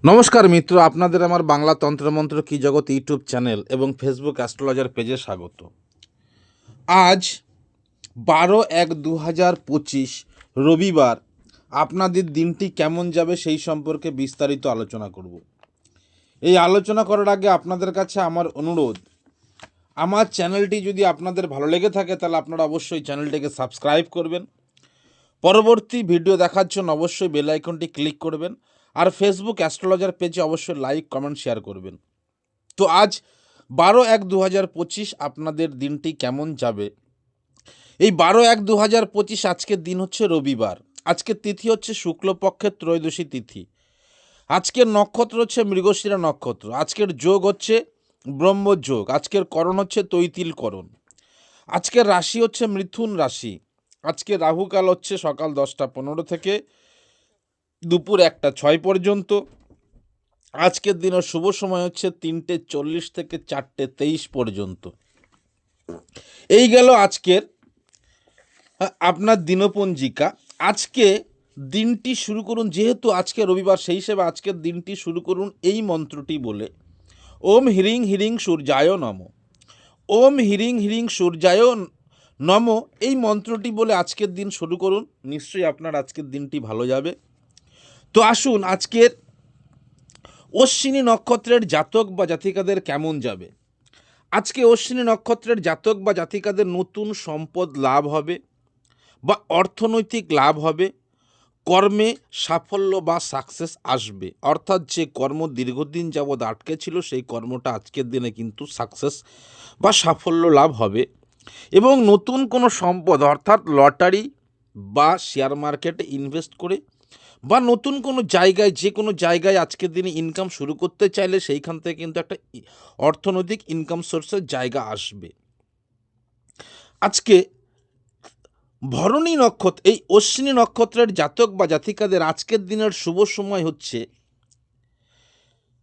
নমস্কার মিত্র, আপনাদের আমার বাংলা তন্ত্রমন্ত্র কি জগৎ ইউটিউব চ্যানেল এবং ফেসবুক অ্যাস্ট্রোলজার পেজে স্বাগত। আজ 12/1/2025 রবিবার আপনাদের দিনটি কেমন যাবে সেই সম্পর্কে বিস্তারিত আলোচনা করব। এই আলোচনা করার আগে আপনাদের কাছে আমার অনুরোধ, আমার চ্যানেলটি যদি আপনাদের ভালো লেগে থাকে তাহলে আপনারা অবশ্যই চ্যানেলটিকে সাবস্ক্রাইব করবেন। পরবর্তী ভিডিও দেখার জন্য অবশ্যই বেল আইকনটি ক্লিক করবেন, আর ফেসবুক অ্যাস্ট্রোলজার পেজে অবশ্যই লাইক কমেন্ট শেয়ার করবেন। তো আজ 12/1/2025 আপনাদের দিনটি কেমন যাবে। এই 12/1/2025 আজকের দিন হচ্ছে রবিবার। আজকের তিথি হচ্ছে শুক্লপক্ষের ত্রয়োদশী তিথি। আজকের নক্ষত্র হচ্ছে মৃগশিরা নক্ষত্র। আজকের যোগ হচ্ছে ব্রহ্মযোগ। আজকের করণ হচ্ছে তৈতিল করণ। আজকের রাশি হচ্ছে মিথুন রাশি। আজকে রাহুকাল হচ্ছে সকাল 10টা 15 থেকে দুপুর 1টা 6 পর্যন্ত। আজকের দিনের শুভ সময় হচ্ছে 3টে 40 থেকে 4টে 23 পর্যন্ত। এই গেল আজকের আপনার দিনপঞ্জিকা। আজকে দিনটি শুরু করুন, যেহেতু আজকে রবিবার সেই হিসেবে আজকের দিনটি শুরু করুন এই মন্ত্রটি বলে, ওম হিরিং হিরিং সূর্যায় নম। ওম হিরিং হিরিং সূর্যায় নম এই মন্ত্রটি বলে আজকের দিন শুরু করুন। নিশ্চয়ই আপনার আজকের দিনটি ভালো যাবে। তো আসুন আজকের অশ্বিনী নক্ষত্রের জাতক বা জাতিকাদের কেমন যাবে। আজকে অশ্বিনী নক্ষত্রের জাতক বা জাতিকাদের নতুন সম্পদ লাভ হবে বা অর্থনৈতিক লাভ হবে। কর্মে সাফল্য বা সাকসেস আসবে, অর্থাৎ যে কর্ম দীর্ঘদিন যাবৎ আটকে ছিল সেই কর্মটা আজকের দিনে কিন্তু সাকসেস বা সাফল্য লাভ হবে। এবং নতুন কোনো সম্পদ অর্থাৎ লটারি বা শেয়ার মার্কেটে ইনভেস্ট করে বা নতুন কোনো জায়গায়, যে কোনো জায়গায় আজকের দিনে ইনকাম শুরু করতে চাইলে সেইখান থেকে কিন্তু একটা অর্থনৈতিক ইনকাম সোর্সের জায়গা আসবে। আজকে ভরণী নক্ষত্র, এই অশ্বিনী নক্ষত্রের জাতক বা জাতিকাদের আজকের দিনের শুভ সময় হচ্ছে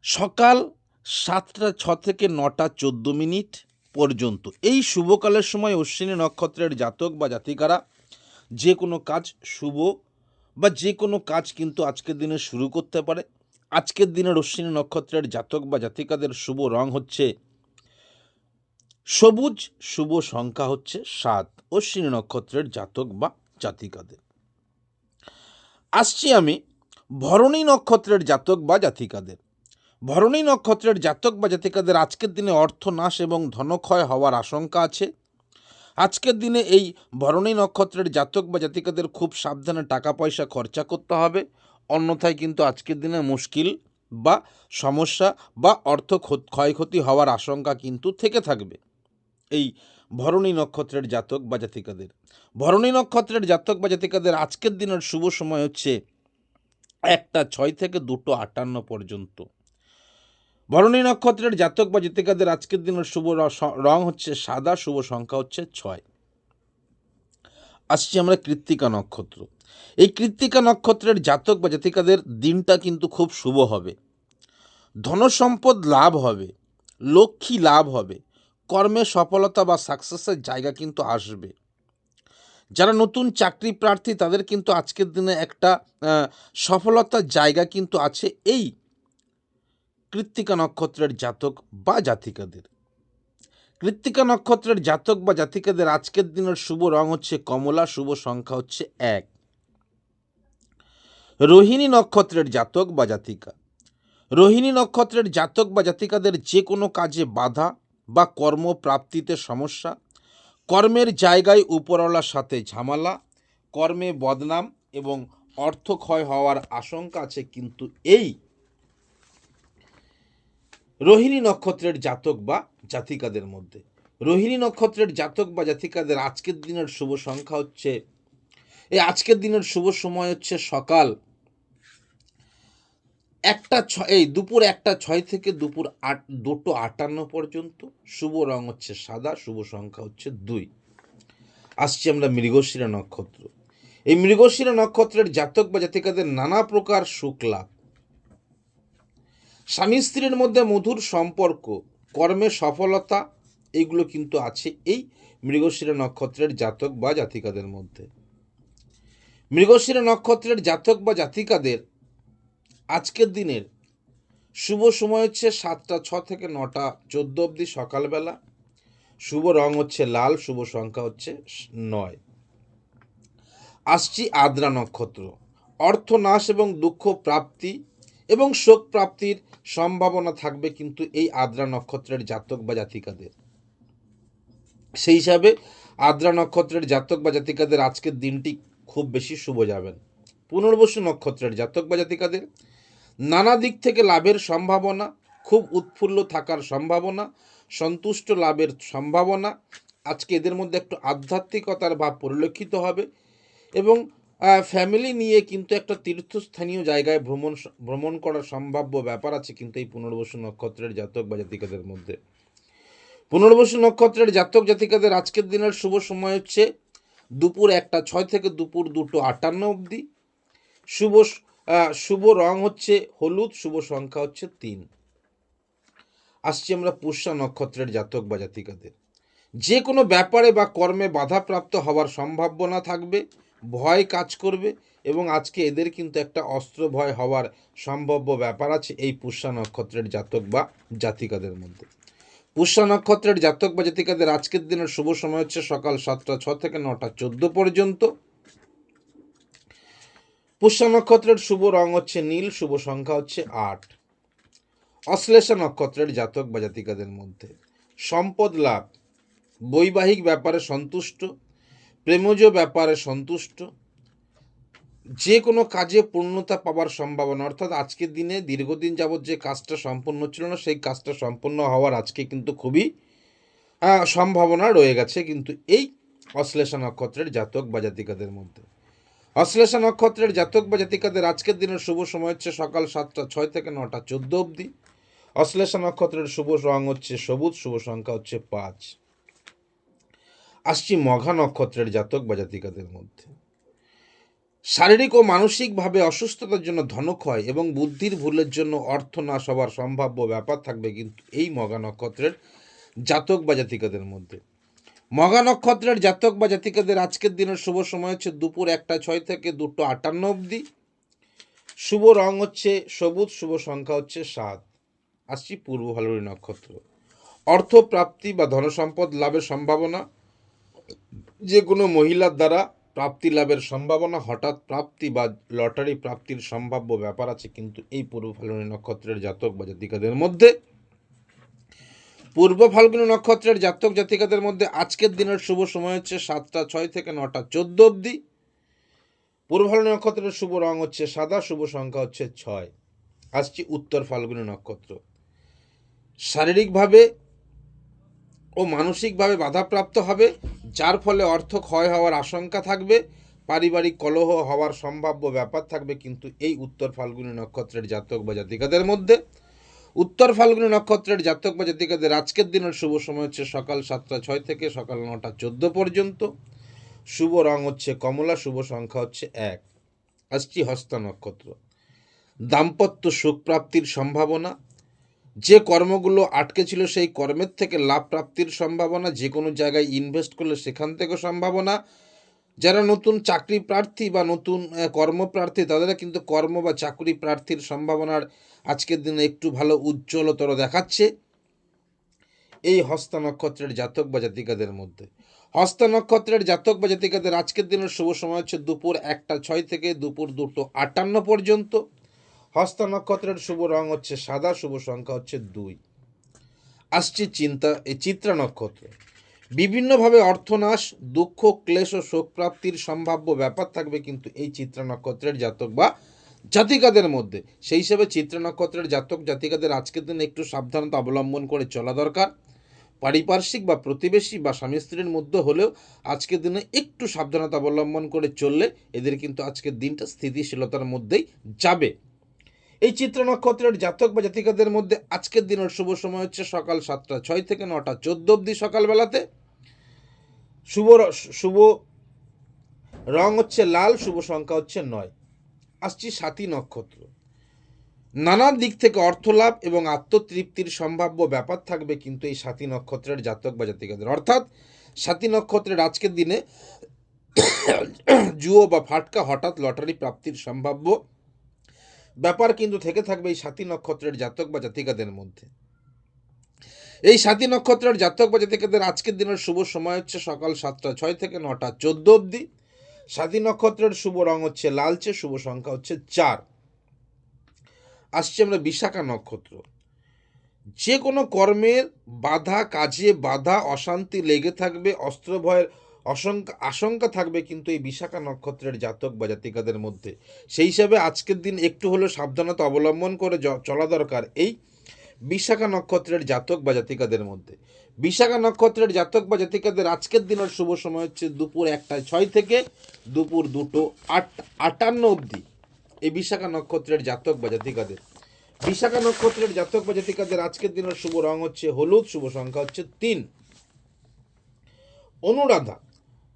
সকাল 7টা 6 থেকে 9টা 14 পর্যন্ত। এই শুভকালের সময় অশ্বিনী নক্ষত্রের জাতক বা জাতিকারা যে কোনো কাজ শুভ বা যে কোনো কাজ কিন্তু আজকের দিনে শুরু করতে পারে। আজকের দিনের অশ্বিনী নক্ষত্রের জাতক বা জাতিকাদের শুভ রং হচ্ছে সবুজ, শুভ সংখ্যা হচ্ছে 7 অশ্বিনী নক্ষত্রের জাতক বা জাতিকাদের। আসছি আমি ভরণী নক্ষত্রের জাতক বা জাতিকাদের। ভরণী নক্ষত্রের জাতক বা জাতিকাদের আজকের দিনে অর্থনাশ এবং ধনক্ষয় হওয়ার আশঙ্কা আছে। আজকের দিনে এই ভরণী নক্ষত্রের জাতক বা জাতিকাদের খুব সাবধানে টাকা পয়সা খরচা করতে হবে, অন্যথায় কিন্তু আজকের দিনে মুশকিল বা সমস্যা বা অর্থ ক্ষয়ক্ষতি হওয়ার আশঙ্কা কিন্তু থেকে থাকবে এই ভরণী নক্ষত্রের জাতক বা জাতিকাদের। ভরণী নক্ষত্রের জাতক বা জাতিকাদের আজকের দিনের শুভ সময় হচ্ছে 1টা 6 থেকে 2টো 58 পর্যন্ত। ভরণী নক্ষত্রের জাতক বা জাতিকাদের আজকের দিনের শুভ রং হচ্ছে সাদা, শুভ সংখ্যা হচ্ছে 6। আসছি আমরা কৃত্তিকা নক্ষত্র। এই কৃত্তিকা নক্ষত্রের জাতক বা জাতিকাদের দিনটা কিন্তু খুব শুভ হবে। ধনসম্পদ লাভ হবে, লক্ষ্মী লাভ হবে, কর্মে সফলতা বা সাকসেসের জায়গা কিন্তু আসবে। যারা নতুন চাকরি প্রার্থী তাদের কিন্তু আজকের দিনে একটা সফলতার জায়গা কিন্তু আছে এই কৃত্তিকা নক্ষত্রের জাতক বা জাতিকাদের। কৃত্তিকা নক্ষত্রের জাতক বা জাতিকাদের আজকের দিনের শুভ রং হচ্ছে কমলা, শুভ সংখ্যা হচ্ছে 1। রোহিণী নক্ষত্রের জাতক বা জাতিকা। রোহিণী নক্ষত্রের জাতক বা জাতিকাদের যে কোনো কাজে বাধা বা কর্মপ্রাপ্তিতে সমস্যা, কর্মের জায়গায় উপরওয়ালার সাথে ঝামেলা, কর্মে বদনাম এবং অর্থক্ষয় হওয়ার আশঙ্কা আছে কিন্তু এই রোহিণী নক্ষত্রের জাতক বা জাতিকাদের মধ্যে। রোহিণী নক্ষত্রের জাতক বা জাতিকাদের আজকের দিনের শুভ সংখ্যা হচ্ছে, আজকের দিনের শুভ সময় হচ্ছে সকাল দুপুর 1টা 6 থেকে দুপুর 2টো 58 পর্যন্ত। শুভ রং হচ্ছে সাদা, শুভ সংখ্যা হচ্ছে 2। আসছি আমরা মৃগশিরা নক্ষত্র। এই মৃগশিরা নক্ষত্রের জাতক বা জাতিকাদের নানা প্রকার সুখ লাভ, স্বামী স্ত্রীর মধ্যে মধুর সম্পর্ক, কর্মে সফলতা, এইগুলো কিন্তু আছে এই মৃগশিরা নক্ষত্রের জাতক বা জাতিকাদের মধ্যে। মৃগশিরা নক্ষত্রের জাতক বা জাতিকাদের আজকের দিনের শুভ সময় হচ্ছে 7টা 6 থেকে 9টা 14 অবধি সকালবেলা। শুভ রং হচ্ছে লাল, শুভ সংখ্যা হচ্ছে 9। আসছি আদ্রা নক্ষত্র। অর্থনাশ এবং দুঃখ প্রাপ্তি এবং শোক প্রাপ্তির সম্ভাবনা থাকবে কিন্তু এই আদ্রা নক্ষত্রের জাতক বা জাতিকাদের। সেই হিসাবে আদ্রা নক্ষত্রের জাতক বা জাতিকাদের আজকের দিনটি খুব বেশি শুভ যাবেন। পুনর্বসু নক্ষত্রের জাতক বা জাতিকাদের নানা দিক থেকে লাভের সম্ভাবনা, খুব উৎফুল্ল থাকার সম্ভাবনা, সন্তুষ্ট লাভের সম্ভাবনা। আজকে এদের মধ্যে একটু আধ্যাত্মিকতার ভাব পরিলক্ষিত হবে এবং ফ্যামিলি নিয়ে কিন্তু একটা তীর্থস্থানীয় জায়গায় ভ্রমণ করার সম্ভাব্য ব্যাপার আছে কিন্তু এই পুনর্বসু নক্ষত্রের জাতক বা জাতিকাদের মধ্যে। পুনর্বসু নক্ষত্রের জাতক জাতিকাদের আজকের দিনের শুভ সময় হচ্ছে দুপুর 1টা 6 থেকে দুপুর 2টো 58 অবধি। শুভ রং হচ্ছে হলুদ, শুভ সংখ্যা হচ্ছে 3। আসছি আমরা পুষ্যা নক্ষত্রের জাতক বা জাতিকাদের। যে কোনো ব্যাপারে বা কর্মে বাধাপ্রাপ্ত হওয়ার সম্ভাবনা থাকবে, ভয় কাজ করবে এবং আজকে এদের কিন্তু একটা অস্ত্র ভয় হওয়ার সম্ভাব্য ব্যাপার আছে এই পুষ্যা নক্ষত্রের জাতক বা জাতিকাদের মধ্যে। পুষ্যা নক্ষত্রের জাতক বা জাতিকাদের আজকের দিনের শুভ সময় হচ্ছে সকাল 7টা 6 থেকে 9টা 14 পর্যন্ত। পুষ্যা নক্ষত্রের শুভ রং হচ্ছে নীল, শুভ সংখ্যা হচ্ছে 8। অশ্লেষা নক্ষত্রের জাতক বা জাতিকাদের মধ্যে সম্পদ লাভ, বৈবাহিক ব্যাপারে সন্তুষ্ট, প্রেমজ ব্যাপারে সন্তুষ্ট, যে কোনো কাজে পূর্ণতা পাওয়ার সম্ভাবনা, অর্থাৎ আজকের দিনে দীর্ঘদিন যাবৎ যে কাজটা সম্পন্ন ছিল না সেই কাজটা সম্পন্ন হওয়ার আজকে কিন্তু খুবই সম্ভাবনা রয়ে গেছে কিন্তু এই অশ্লেষা নক্ষত্রের জাতক বা জাতিকাদের মধ্যে। অশ্লেষা নক্ষত্রের জাতক বা জাতিকাদের আজকের দিনের শুভ সময় হচ্ছে সকাল 7টা 6 থেকে 9টা 14 অবধি। অশ্লেষা নক্ষত্রের শুভ রং হচ্ছে সবুজ, শুভ সংখ্যা হচ্ছে 5। আসছি মঘা নক্ষত্রের জাতক বা জাতিকাদের মধ্যে শারীরিক ও মানসিকভাবে অসুস্থতার জন্য ধনক্ষয় এবং বুদ্ধির ভুলের জন্য অর্থ নাশ হওয়ার সম্ভাব্য ব্যাপার থাকবে কিন্তু এই মঘা নক্ষত্রের জাতক বা জাতিকাদের মধ্যে। মঘা নক্ষত্রের জাতক বা জাতিকাদের আজকের দিনের শুভ সময় হচ্ছে দুপুর 1টা 6 থেকে 2টো 58 অবধি। শুভ রং হচ্ছে সবুজ, শুভ সংখ্যা হচ্ছে 7। আসছি পূর্ব ফাল্গুনী নক্ষত্র। অর্থ প্রাপ্তি বা ধনসম্পদ লাভের সম্ভাবনা, যে কোনো মহিলার দ্বারা প্রাপ্তি লাভের সম্ভাবনা, হঠাৎ প্রাপ্তি বা লটারি প্রাপ্তির সম্ভাব্য ব্যাপার আছে কিন্তু এই পূর্ব ফাল্গুনী নক্ষত্রের জাতক বা জাতিকাদের মধ্যে। পূর্ব ফাল্গুনী নক্ষত্রের জাতক জাতিকাদের মধ্যে আজকের দিনের শুভ সময় হচ্ছে 7টা 6 থেকে 9টা 14 অবধি। পূর্ব ফাল্গুনী নক্ষত্রের শুভ রং হচ্ছে সাদা, শুভ সংখ্যা হচ্ছে 6। আসছি উত্তর ফাল্গুনী নক্ষত্র। শারীরিকভাবে ও মানসিকভাবে বাধাপ্রাপ্ত হবে, যার ফলে অর্থ ক্ষয় হওয়ার আশঙ্কা থাকবে, পারিবারিক কলহ হওয়ার সম্ভাব্য ব্যাপার থাকবে কিন্তু এই উত্তর ফাল্গুনী নক্ষত্রের জাতক বা জাতিকাদের মধ্যে। উত্তর ফাল্গুনী নক্ষত্রের জাতক বা জাতিকাদের আজকের দিনের শুভ সময় হচ্ছে সকাল 7টা 6 থেকে সকাল 9টা 14 পর্যন্ত। শুভ রং হচ্ছে কমলা, শুভ সংখ্যা হচ্ছে 1। আসছি হস্তা নক্ষত্র। দাম্পত্য সুখ প্রাপ্তির সম্ভাবনা, যে কর্মগুলো আটকে ছিল সেই কর্মের থেকে লাভ প্রাপ্তির সম্ভাবনা, যে কোনো জায়গায় ইনভেস্ট করলে সেখান থেকে সম্ভাবনা, যারা নতুন চাকরি প্রার্থী বা নতুন কর্মপ্রার্থী তাদের কিন্তু কর্ম বা চাকরি প্রার্থীর সম্ভাবনার আজকের দিনে একটু ভালো উজ্জ্বলতর দেখাচ্ছে এই হস্তা নক্ষত্রের জাতক বা জাতিকাদের মধ্যে। হস্তা নক্ষত্রের জাতক বা জাতিকাদের আজকের দিনের শুভ সময় হচ্ছে দুপুর 1টা 6 থেকে দুপুর 2টো 58 পর্যন্ত। হস্তা নক্ষত্রের শুভ রং হচ্ছে সাদা, শুভ সংখ্যা হচ্ছে 2। আসছে চিত্রা নক্ষত্র। বিভিন্নভাবে অর্থনাশ, দুঃখ, ক্লেশ ও শোক প্রাপ্তির সম্ভাব্য ব্যাপার থাকবে কিন্তু এই চিত্রা নক্ষত্রের জাতক বা জাতিকাদের মধ্যে। সেই হিসেবে চিত্রা নক্ষত্রের জাতক জাতিকাদের আজকের দিনে একটু সাবধানতা অবলম্বন করে চলা দরকার। পারিপার্শ্বিক বা প্রতিবেশী বা স্বামী স্ত্রীর মধ্যে হলেও আজকের দিনে একটু সাবধানতা অবলম্বন করে চললে এদের কিন্তু আজকের দিনটা স্থিতিশীলতার মধ্যেই যাবে। এই চিত্র নক্ষত্রের জাতক বা জাতিকাদের মধ্যে আজকের দিনের শুভ সময় হচ্ছে সকাল 7টা 6 থেকে 9টা 14 অবধি সকালবেলাতে। শুভ রং হচ্ছে লাল, শুভ সংখ্যা হচ্ছে 9। আসছি সাথী নক্ষত্র। নানান দিক থেকে অর্থ লাভ এবং আত্মতৃপ্তির সম্ভাব্য ব্যাপার থাকবে কিন্তু এই সাথী নক্ষত্রের জাতক বা জাতিকাদের, অর্থাৎ সাথী নক্ষত্রের আজকের দিনে জুয়ো বা ফাটকা, হঠাৎ লটারি প্রাপ্তির সম্ভাব্য ব্যাপার কিন্তু থেকে থাকবে এই স্বাতী নক্ষত্রের জাতক বা জাতিকাদের মধ্যে। এই স্বাতী নক্ষত্রের জাতক বা জাতিকাদের আজকের দিনের শুভ সময় হচ্ছে সকাল 7টা 6 থেকে 9টা 14 অবধি। স্বাতী নক্ষত্রের শুভ রং হচ্ছে লালচে, শুভ সংখ্যা হচ্ছে 4। আসছে আমরা বিশাখা নক্ষত্র। যে কোনো কর্মের বাধা, কাজে বাধা, অশান্তি লেগে থাকবে, অস্ত্র ভয়ের আশঙ্কা থাকবে কিন্তু এই বিশাখা নক্ষত্রের জাতক বা জাতিকাদের মধ্যে। সেই হিসাবে আজকের দিন একটু হলেও সাবধানতা অবলম্বন করে চলা দরকার এই বিশাখা নক্ষত্রের জাতক বা জাতিকাদের মধ্যে। বিশাখা নক্ষত্রের জাতক বা জাতিকাদের আজকের দিনের শুভ সময় হচ্ছে দুপুর 1টা 6 থেকে দুপুর 2টো 58 অবধি। এই বিশাখা নক্ষত্রের জাতক বা জাতিকাদের, বিশাখা নক্ষত্রের জাতক বা জাতিকাদের আজকের দিনের শুভ রং হচ্ছে হলুদ, শুভ সংখ্যা হচ্ছে 3।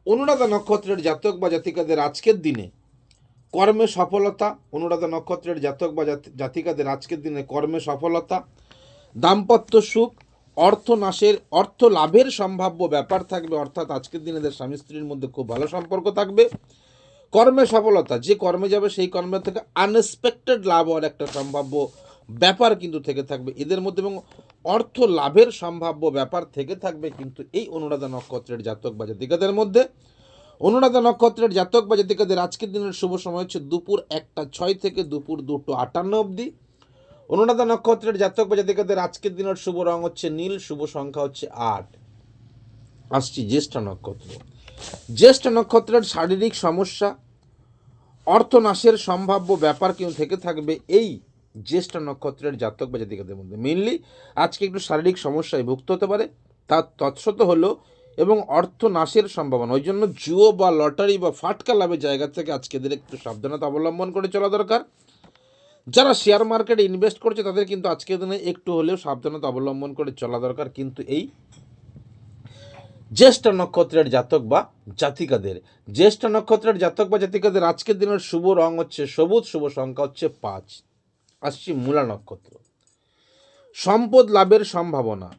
অনুরাধা নক্ষত্রের জাতক বা জাতিকাদের আজকের দিনে কর্মে সফলতা। অনুরাধা নক্ষত্রের জাতক বা জাতিকাদের আজকের দিনে কর্মে সফলতা, দাম্পত্য সুখ, অর্থ লাভের সম্ভাব্য ব্যাপার থাকবে, অর্থাৎ আজকের দিনে এদের স্বামী স্ত্রীর মধ্যে খুব ভালো সম্পর্ক থাকবে। কর্মে সফলতা, যে কর্মে যাবে সেই কর্মের থেকে আনএক্সপেক্টেড লাভ হওয়ার একটা সম্ভাব্য ব্যাপার কিন্তু থেকে থাকবে এদের মধ্যে, এবং অর্থ লাভের সম্ভাব্য ব্যাপার থেকে থাকবে কিন্তু এই অনুরাধা নক্ষত্রের জাতক বা জাতিকাদের মধ্যে। অনুরাধা নক্ষত্রের জাতক বা জাতিকাদের আজকের দিনের শুভ সময় হচ্ছে দুপুর 1টা 6 থেকে দুপুর 2টো 58 অবধি। অনুরাধা নক্ষত্রের জাতক বা জাতিকাদের আজকের দিনের শুভ রং হচ্ছে নীল, শুভ সংখ্যা হচ্ছে 8। আসছি জ্যেষ্ঠ নক্ষত্র। জ্যেষ্ঠ নক্ষত্রের শারীরিক সমস্যা, অর্থনাশের সম্ভাব্য ব্যাপার কিন্তু থেকে থাকবে এই জ্যেষ্ঠ নক্ষত্রের জাতক বা জাতিকাদের মধ্যে। মেনলি আজকে একটু শারীরিক সমস্যায় ভুগতে হতে পারে, তার তৎসত হলো এবং অর্থনাশের সম্ভাবনা। ওই জন্য জুয়ো বা লটারি বা ফাটকা লাভের জায়গা থেকে আজকে এদের একটু সাবধানতা অবলম্বন করে চলা দরকার। যারা শেয়ার মার্কেটে ইনভেস্ট করছে তাদের কিন্তু আজকের দিনে একটু হলেও সাবধানতা অবলম্বন করে চলা দরকার কিন্তু এই জ্যেষ্ঠ নক্ষত্রের জাতক বা জাতিকাদের। জ্যেষ্ঠ নক্ষত্রের জাতক বা জাতিকাদের আজকের দিনের শুভ রং হচ্ছে সবুজ, শুভ সংখ্যা হচ্ছে 5। আসছি মূলা নক্ষত্র। সম্পদ লাভের সম্ভাবনা,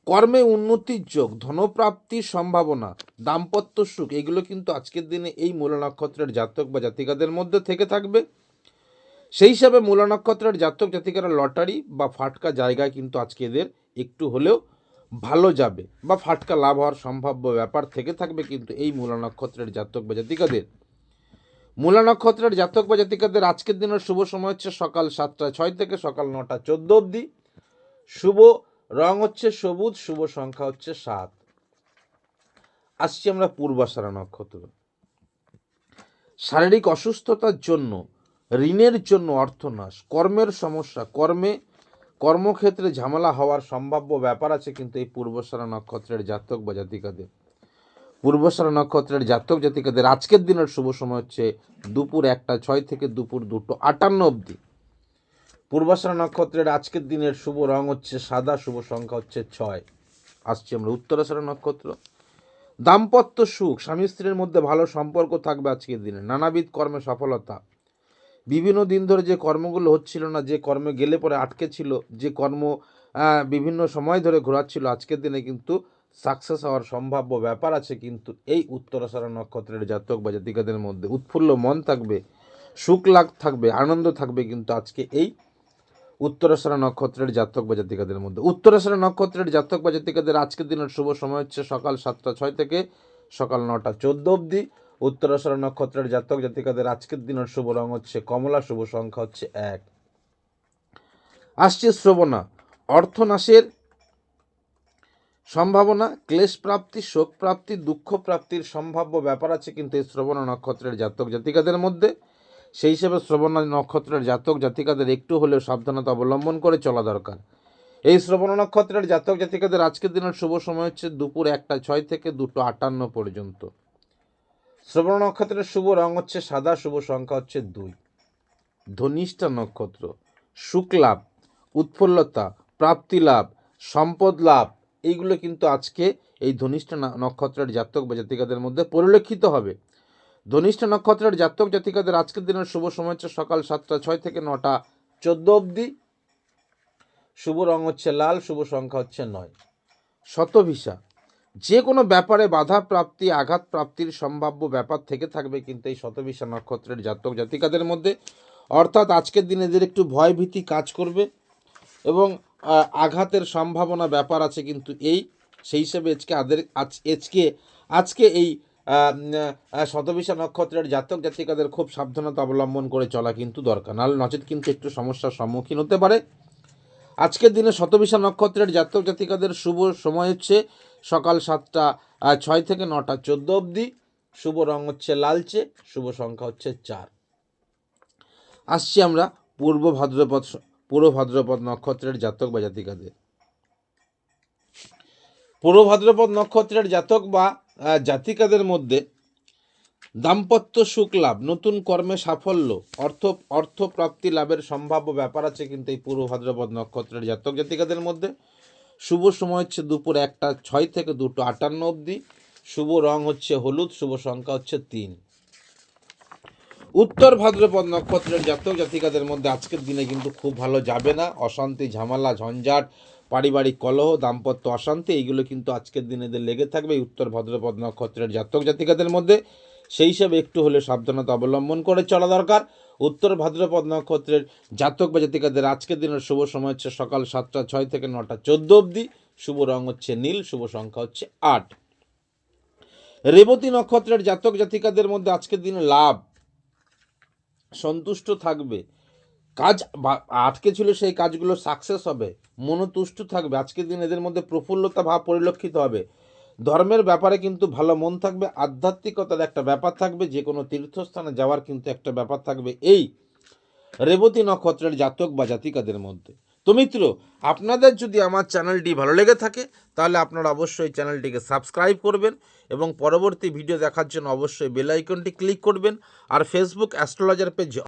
কর্মে উন্নতির যোগ, ধনপ্রাপ্তির সম্ভাবনা, দাম্পত্য সুখ, এগুলো কিন্তু আজকের দিনে এই মূলা নক্ষত্রের জাতক বা জাতিকাদের মধ্যে থেকে থাকবে। সেই হিসাবে মূলা নক্ষত্রের জাতক জাতিকারা লটারি বা ফাটকা জায়গায় কিন্তু আজকে এদের একটু হলেও ভালো যাবে বা ফাটকা লাভ হওয়ার সম্ভাব্য ব্যাপার থেকে থাকবে কিন্তু এই মূলা নক্ষত্রের জাতক বা জাতিকাদের। মূলা নক্ষত্রের জাতক বা জাতিকাদের আজকের দিনের শুভ সময় হচ্ছে সকাল 7টা 6 থেকে সকাল 9টা 14 অবধি। শুভ রং হচ্ছে সবুজ, শুভ সংখ্যা হচ্ছে 7। আসছি আমরা পূর্বাষাঢ়া নক্ষত্র। শারীরিক অসুস্থতার জন্য, ঋণের জন্য অর্থনাশ, কর্মের সমস্যা, কর্মক্ষেত্রে ঝামেলা হওয়ার সম্ভাব্য ব্যাপার আছে কিন্তু এই পূর্বাষাঢ়া নক্ষত্রের জাতক বা জাতিকাদের। পূর্বাষাঢ়া নক্ষত্রের জাতক জাতিকাদের আজকের দিনের শুভ সময় হচ্ছে দুপুর 1টা 6 থেকে দুপুর 2টো 58 অবধি। পূর্বাষাঢ়া নক্ষত্রের আজকের দিনের শুভ রং হচ্ছে সাদা, শুভ সংখ্যা হচ্ছে 6। আসছি আমরা উত্তরাষাঢ়া নক্ষত্র। দাম্পত্য সুখ, স্বামী স্ত্রীর মধ্যে ভালো সম্পর্ক থাকবে আজকের দিনে, নানাবিধ কর্মে সফলতা, বিভিন্ন দিন ধরে যে কর্মগুলো হচ্ছিল না, যে কর্মে গেলে পরে আটকে ছিল, যে কর্ম বিভিন্ন সময় ধরে ঘোরাচ্ছিল, আজকের দিনে কিন্তু সাকসেস হওয়ার সম্ভাব্য ব্যাপার আছে কিন্তু এই উত্তরাষাঢ়া নক্ষত্রের জাতক বা জাতিকাদের মধ্যে। উৎফুল্ল মন থাকবে, সুখ লাভ থাকবে, আনন্দ থাকবে কিন্তু আজকে এই উত্তরাষাঢ়া নক্ষত্রের জাতক বা জাতিকাদের মধ্যে। উত্তরাষাঢ়া নক্ষত্রের জাতক বা জাতিকাদের আজকের দিনের শুভ সময় হচ্ছে সকাল 7টা 6 থেকে সকাল 9টা 14 অবধি। উত্তরাষাঢ়া নক্ষত্রের জাতক জাতিকাদের আজকের দিনের শুভ রং হচ্ছে কমলা, শুভ সংখ্যা হচ্ছে 1। আসছে শ্রবণা। অর্থনাশের সম্ভাবনা, ক্লেশ প্রাপ্তি, শোক প্রাপ্তি, দুঃখ প্রাপ্তির সম্ভাব্য ব্যাপার আছে কিন্তু এই শ্রবণা নক্ষত্রের জাতক জাতিকাদের মধ্যে। সেই হিসেবে শ্রবণা নক্ষত্রের জাতক জাতিকাদের একটু হলেও সাবধানতা অবলম্বন করে চলা দরকার। এই শ্রবণ নক্ষত্রের জাতক জাতিকাদের আজকের দিনের শুভ সময় হচ্ছে দুপুর 1টা 6 থেকে 2টো 58 পর্যন্ত। শ্রবণ নক্ষত্রের শুভ রং হচ্ছে সাদা, শুভ সংখ্যা হচ্ছে 2। ধনিষ্ঠা নক্ষত্র। সুখ লাভ, উৎফুল্লতা, প্রাপ্তি লাভ, সম্পদ লাভ, এইগুলো কিন্তু আজকে এই ধনিষ্ঠা নক্ষত্রের জাতক বা জাতিকাদের মধ্যে পরিলক্ষিত হবে। ধনিষ্ঠা নক্ষত্রের জাতক জাতিকাদের আজকের দিনের শুভ সময় হচ্ছে সকাল 7টা 6 থেকে 9টা 14 অবধি। শুভ রং হচ্ছে লাল, শুভ সংখ্যা হচ্ছে 9। শতভিসা। যে কোনো ব্যাপারে বাধা প্রাপ্তি, আঘাত প্রাপ্তির সম্ভাব্য ব্যাপার থেকে থাকবে কিন্তু এই শতভিসা নক্ষত্রের জাতক জাতিকাদের মধ্যে। অর্থাৎ আজকের দিনে এদের একটু ভয় ভীতি কাজ করবে এবং আঘাতের সম্ভাবনা ব্যাপার আছে, কিন্তু সেই হিসেবে আজকে এই শতবিশা নক্ষত্রের জাতক জাতিকাদের খুব সাবধানতা অবলম্বন করে চলা কিন্তু দরকার, নাহলে নচেত কিন্তু একটু সমস্যার সম্মুখীন হতে পারে। আজকের দিনে শতবিশা নক্ষত্রের জাতক জাতিকাদের শুভ সময় হচ্ছে সকাল 7টা 6 থেকে 9টা 14 অবধি। শুভ রং হচ্ছে লালচে, শুভ সংখ্যা হচ্ছে 4। আসছি আমরা পূর্ব ভাদ্রপদ নক্ষত্রের জাতক বা জাতিকাদের। পূর্ব ভাদ্রপদ নক্ষত্রের জাতক বা জাতিকাদের মধ্যে দাম্পত্য সুখ লাভ, নতুন কর্মে সাফল্য, অর্থ প্রাপ্তি লাভের সম্ভাব্য ব্যাপার আছে কিন্তু এই পূর্ব ভাদ্রপদ নক্ষত্রের জাতক জাতিকাদের মধ্যে। শুভ সময় হচ্ছে দুপুর 1টা 6 থেকে 2টো 58 অবধি। শুভ রং হচ্ছে হলুদ, শুভ সংখ্যা হচ্ছে 3। উত্তর ভাদ্রপদ নক্ষত্রের জাতক জাতিকাদের মধ্যে আজকের দিনে কিন্তু খুব ভালো যাবে না। অশান্তি, ঝামেলা, ঝঞ্ঝাট, পারিবারিক কলহ, দাম্পত্য অশান্তি, এইগুলো কিন্তু আজকের দিনে এদের লেগে থাকবে উত্তর ভাদ্রপদ নক্ষত্রের জাতক জাতিকাদের মধ্যে। সেই হিসাবে একটু হলে সাবধানতা অবলম্বন করে চলা দরকার। উত্তর ভাদ্রপদ নক্ষত্রের জাতক বা জাতিকাদের আজকের দিনের শুভ সময় হচ্ছে সকাল 7টা 6 থেকে 9টা 14 অবধি। শুভ রং হচ্ছে নীল, শুভ সংখ্যা হচ্ছে 8। রেবতী নক্ষত্রের জাতক জাতিকাদের মধ্যে আজকের দিনে লাভ, সন্তুষ্ট থাকবে, কাজ আটকে ছিল সেই কাজগুলো সাকসেস হবে, মনোতুষ্ট থাকবে। আজকের দিন এদের মধ্যে প্রফুল্লতা ভাব পরিলক্ষিত হবে। ধর্মের ব্যাপারে কিন্তু ভালো মন থাকবে, আধ্যাত্মিকতার একটা ব্যাপার থাকবে, যে কোনো তীর্থস্থানে যাওয়ার কিন্তু একটা ব্যাপার থাকবে এই রেবতী নক্ষত্রের জাতক বা জাতিকাদের মধ্যে। তো মিত্র, আপনাদের যদি আমার চ্যানেলটি ভালো লেগে থাকে তাহলে আপনারা অবশ্যই চ্যানেলটিকে সাবস্ক্রাইব করবেন এবং পরবর্তী ভিডিও দেখার জন্য অবশ্যই বেল আইকনটি ক্লিক করবেন। আর ফেসবুক অ্যাস্ট্রোলজার পেজ